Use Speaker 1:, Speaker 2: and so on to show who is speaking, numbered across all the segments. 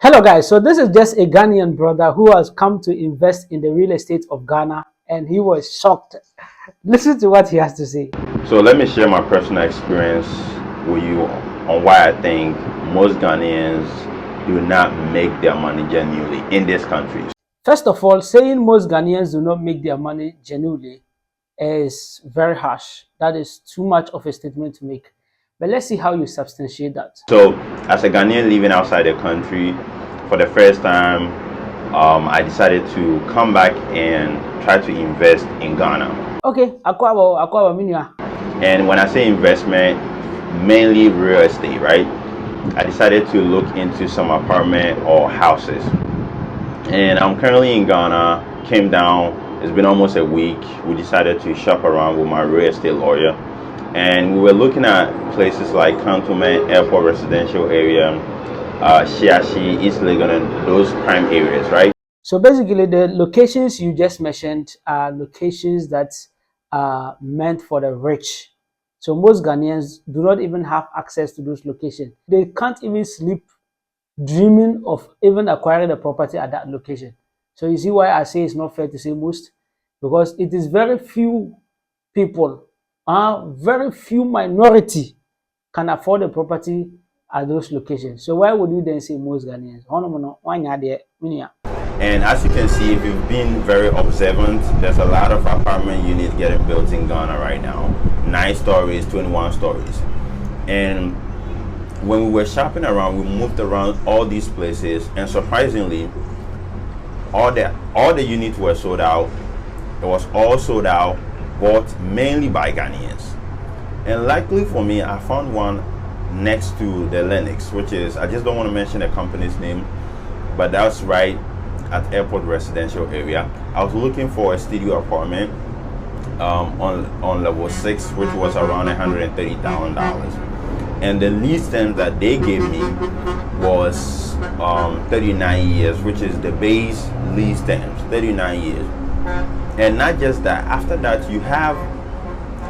Speaker 1: Hello guys, so this is just a Ghanaian brother who has come to invest in the real estate of Ghana and he was shocked. Listen to what he has to say.
Speaker 2: So let me share my personal experience with you on why I think most Ghanaians do not make their money genuinely in this country.
Speaker 1: First of all, saying most Ghanaians do not make their money genuinely is very harsh. That is too much of a statement to make. But let's see how you substantiate that.
Speaker 2: So as a Ghanaian living outside the country, for the first time, I decided to come back and try to invest in Ghana.
Speaker 1: Okay, akwa minya.
Speaker 2: And when I say investment, mainly real estate, right? I decided to look into some apartment or houses. And I'm currently in Ghana, came down, it's been almost a week. We decided to shop around with my real estate lawyer. And we were looking at places like Cantonment, Airport Residential Area, Shiashi, East Legon, and those prime areas, right?
Speaker 1: So basically the locations you just mentioned are locations that are meant for the rich. So most Ghanaians do not even have access to those locations. They can't even sleep dreaming of even acquiring a property at that location. So you see why I say it's not fair to say most, because it is very few people, very few minority can afford a property at those locations. So why would you then say most Ghanaians?
Speaker 2: And as you can see, if you've been very observant, there's a lot of apartment units getting built in Ghana right now. 9 stories, 21 stories. And when we were shopping around, we moved around all these places, and surprisingly, all the units were sold out. It was all sold out, bought mainly by Ghanaians. And luckily for me, I found one next to the Lennox, which is, I just don't want to mention the company's name, but that's right at Airport Residential Area. I was looking for a studio apartment on level 6, which was around $130,000. And the lease term that they gave me was 39 years, which is the base lease terms, 39 years. And not just that, after that you have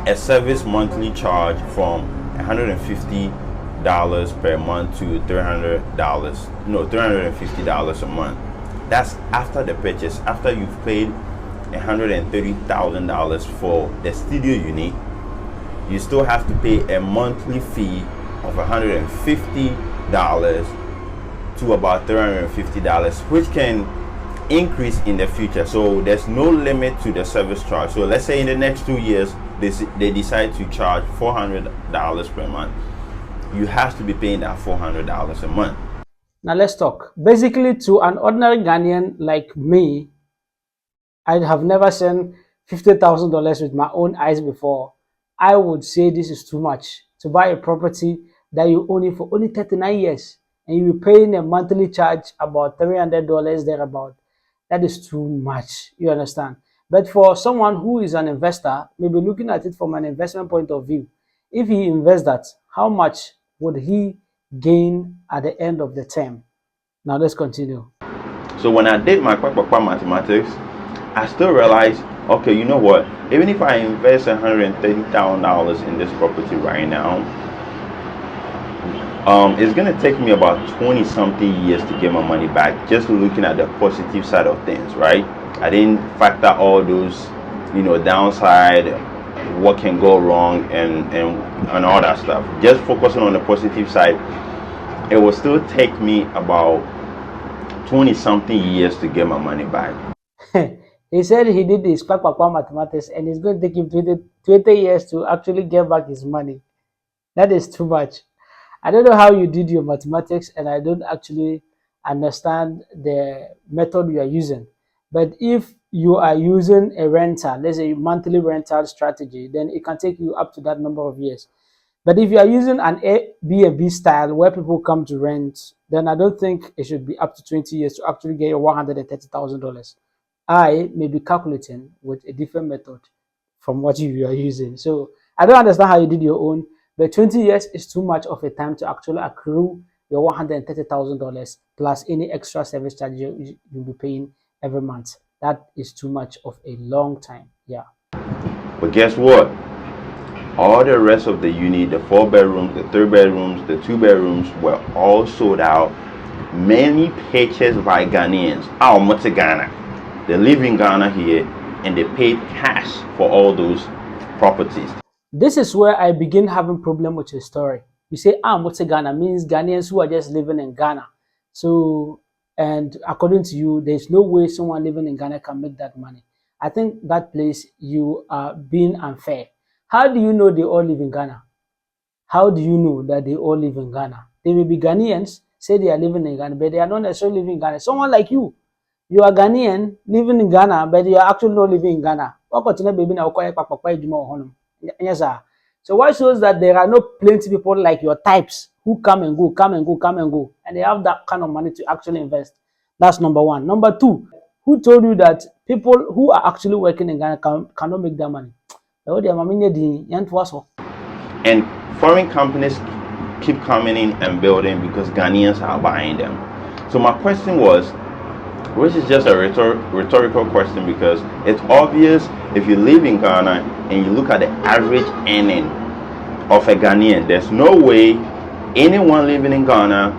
Speaker 2: a service monthly charge from $150 per month to $350 a month. That's after the purchase, after you've paid $130,000 for the studio unit. You still have to pay a monthly fee of $150 to about $350, which can increase in the future. So there's no limit to the service charge. So let's say in the next 2 years they decide to charge $400 per month. You have to be paying that $400 a month.
Speaker 1: Now let's talk. Basically, to an ordinary Ghanaian like me, I have never seen $50,000 with my own eyes before. I would say this is too much to buy a property that you own it for only 39 years and you're paying a monthly charge about $300 thereabout. That is too much, you understand? But for someone who is an investor, maybe looking at it from an investment point of view, if he invests that, how much would he gain at the end of the term? Now let's continue.
Speaker 2: So when I did my mathematics, I still realized, okay, you know what? Even if I invest $130,000 in this property right now, it's gonna take me about 20-something years to get my money back. Just looking at the positive side of things, right? I didn't factor all those, downside, what can go wrong, and all that stuff. Just focusing on the positive side, it will still take me about 20-something years to get my money back.
Speaker 1: He said he did his mathematics and it's going to take him 20 years to actually get back his money. That is too much. I don't know how you did your mathematics and I don't actually understand the method you are using. But if you are using a rental, let's say monthly rental strategy, then it can take you up to that number of years. But if you are using an Airbnb style where people come to rent, then I don't think it should be up to 20 years to actually get your $130,000. I may be calculating with a different method from what you are using. So I don't understand how you did your own, but 20 years is too much of a time to actually accrue your $130,000 plus any extra service charge you'll be paying every month. That is too much of a long time. Yeah.
Speaker 2: But guess what? All the rest of the unit, the 4 bedrooms, the 3 bedrooms, the 2 bedrooms were all sold out mainly purchased by Ghanaians. Our Mote Ghana. They live in Ghana here and they paid cash for all those properties.
Speaker 1: This is where I begin having problem with your story. You say, Mote Ghana means Ghanaians who are just living in Ghana. So, and according to you, there's no way someone living in Ghana can make that money. I think that place you are being unfair. How do you know they all live in Ghana? How do you know that they all live in Ghana? They may be Ghanaians, say they are living in Ghana, but they are not necessarily living in Ghana. Someone like you are Ghanaian living in Ghana, but you are actually not living in Ghana. Yes, sir. So what shows that there are no plenty people like your types who come and go, come and go, come and go, and they have that kind of money to actually invest. That's number one. Number two, who told you that people who are actually working in Ghana cannot make that money?
Speaker 2: And foreign companies keep coming in and building because Ghanaians are buying them. So my question was, which is just a rhetorical question, because it's obvious if you live in Ghana and you look at the average earning of a Ghanaian, there's no way anyone living in Ghana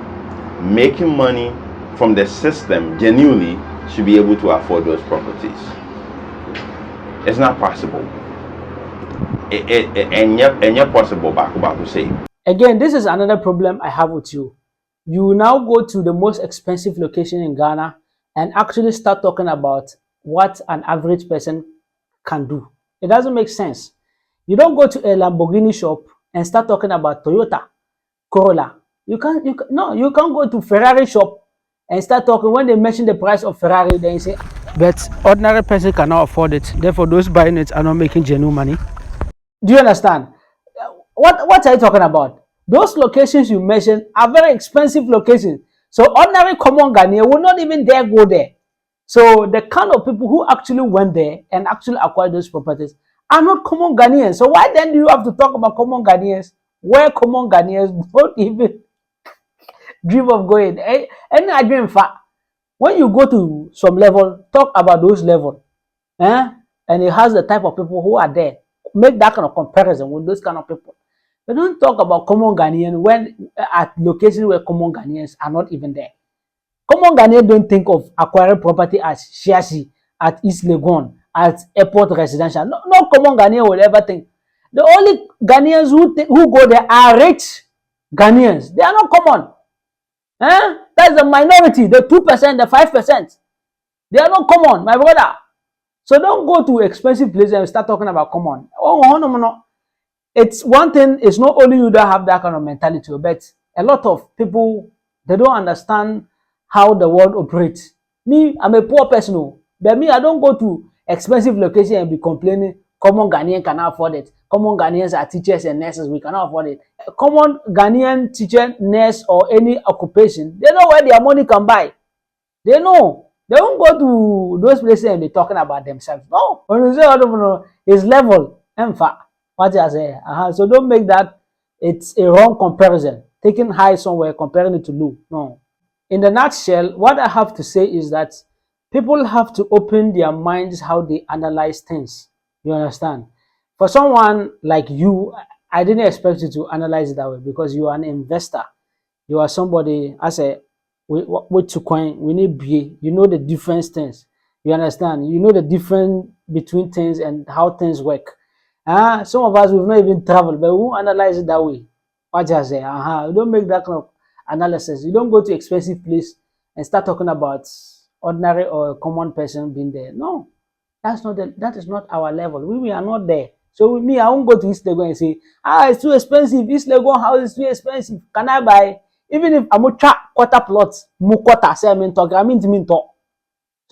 Speaker 2: making money from the system genuinely should be able to afford those properties. It's not possible. And yet possible, back say.
Speaker 1: Again, this is another problem I have with you. You now go to the most expensive location in Ghana and actually start talking about what an average person can do. It doesn't make sense. You don't go to a Lamborghini shop and start talking about Toyota, Corolla. You can't go to Ferrari shop and start talking. When they mention the price of Ferrari, then you say, but ordinary person cannot afford it. Therefore, those buying it are not making genuine money. Do you understand? What are you talking about? Those locations you mentioned are very expensive locations. So ordinary common Ghanaian will not even dare go there. So the kind of people who actually went there and actually acquired those properties are not common Ghanaians. So why then do you have to talk about common Ghanaians where common Ghanaians don't even dream of going? And I dream, in fact, when you go to some level, talk about those levels. And it has the type of people who are there. Make that kind of comparison with those kind of people. They don't talk about common Ghanaian when at locations where common Ghanaians are not even there. Common Ghanaians don't think of acquiring property at Shiashi, at East Legon, at Airport Residential. No common Ghanaian will ever think. The only Ghanaians who go there are rich Ghanaians. They are not common. That's the minority, the 2%, the 5%. They are not common, my brother. So don't go to expensive places and start talking about common. No. It's one thing, it's not only you that have that kind of mentality, but a lot of people, they don't understand how the world operates. Me, I'm a poor person, but me, I don't go to expensive location and be complaining, common Ghanaian cannot afford it. Common Ghanaians are teachers and nurses, we cannot afford it. Common Ghanaian teacher, nurse, or any occupation, they know where their money can buy. They know. They won't go to those places and be talking about themselves. No. When you say, I don't know, it's level. In fact, what I say. So don't make that, it's a wrong comparison. Taking high somewhere, comparing it to low. No. In the nutshell, what I have to say is that people have to open their minds how they analyze things. You understand? For someone like you, I didn't expect you to analyze it that way because you are an investor. You are somebody, I say, with to coin, we need BA. You know the different things. You understand? You know the difference between things and how things work. Some of us, we've not even traveled, but we won't analyze it that way. What I say? You don't make that kind of analysis. You don't go to expensive place and start talking about ordinary or common person being there. No, that is not our level. We are not there. So with me, I won't go to East Legon and say, it's too expensive. East Legon house is too expensive. Can I buy? Even if I'm a quarter plots, quarter, say I mean talk, I mean to mean talk.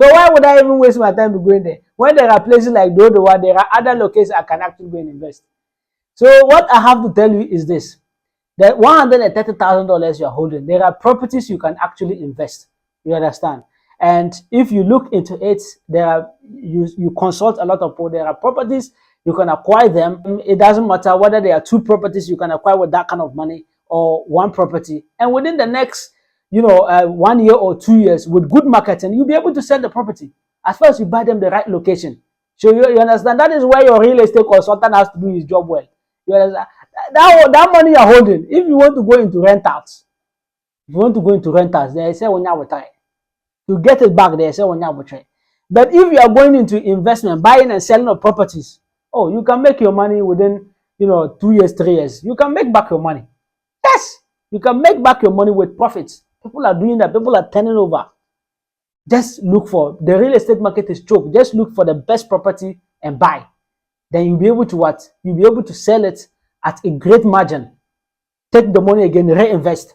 Speaker 1: So why would I even waste my time going there? When there are places like Dodo, there are other locations I can actually go and invest. So what I have to tell you is this. The $130,000 you're holding, there are properties you can actually invest. You understand? And if you look into it, you consult a lot of people. There are properties, you can acquire them. It doesn't matter whether there are two properties you can acquire with that kind of money or one property. And within the next, 1 year or 2 years, with good marketing, you'll be able to sell the property as far as you buy them the right location. So you understand? That is where your real estate consultant has to do his job well. You understand? That money you're holding, if you want to go into rentals, If you want to go into rentals, they say when you try to get it back, they say when you try. But if you are going into investment, buying and selling of properties, oh, you can make your money within 2 years, 3 years. You can make back your money. Yes, you can make back your money with profits. People are doing that. People are turning over. Just look for the real estate market is choke. Just look for the best property and buy. Then you'll be able to what? You'll be able to sell it at a great margin. Take the money again, reinvest.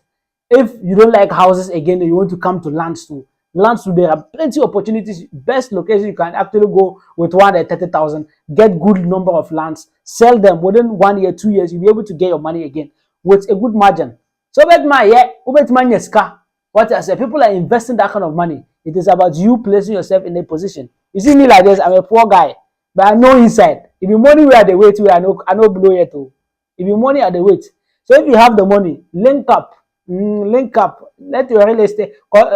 Speaker 1: If you don't like houses again, you want to come to lands too. Lands too, there are plenty of opportunities. Best location you can actually go with 130,000, get good number of lands, sell them within 1 year, 2 years, you'll be able to get your money again with a good margin. So what I say, people are investing that kind of money. It is about you placing yourself in a position. You see me like this, I'm a poor guy, but I know inside. If the money where the wait, I know below it too. If the money at the wait. So if you have the money, link up. Let your real estate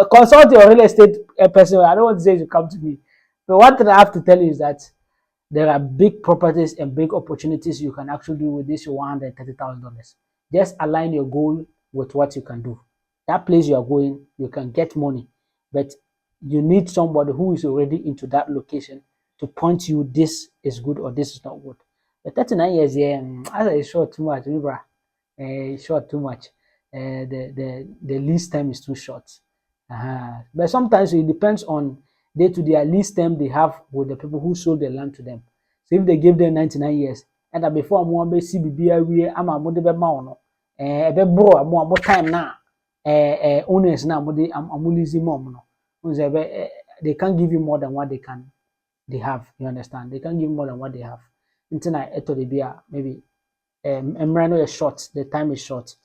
Speaker 1: consult your real estate person. I don't want to say you come to me. But one thing I have to tell you is that there are big properties and big opportunities you can actually do with this $130,000. Just align your goal with what you can do. That place you are going, you can get money, but you need somebody who is already into that location to point you this is good or this is not good. The 39 years, yeah, as I short too much, short too much. The lease time is too short. But sometimes it depends on day to day lease time they have with the people who sold the land to them. So if they give them 99 years, and that before I'm be CBB, we am a mode be mono, be bro, more time now, owners now, I'm losing more. They can't give you more than what they have. You understand? They can't give more than what they have. Until I enter the beer, maybe Emrano is short. The time is short.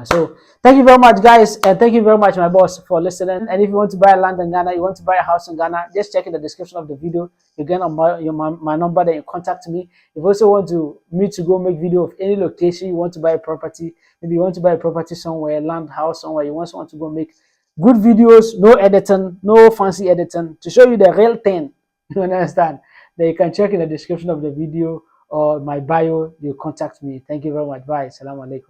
Speaker 1: So thank you very much, guys, and thank you very much, my boss, for listening. And if you want to buy a land in Ghana, you want to buy a house in Ghana, just check in the description of the video. You get on my number, then you contact me. If you also want me to go make video of any location you want to buy a property, maybe you want to buy a property somewhere, land house somewhere, you want to go make good videos, no editing, no fancy editing, to show you the real thing. You understand? Then you can check in the description of the video or my bio. You contact me. Thank you very much. Bye. Assalamu alaikum.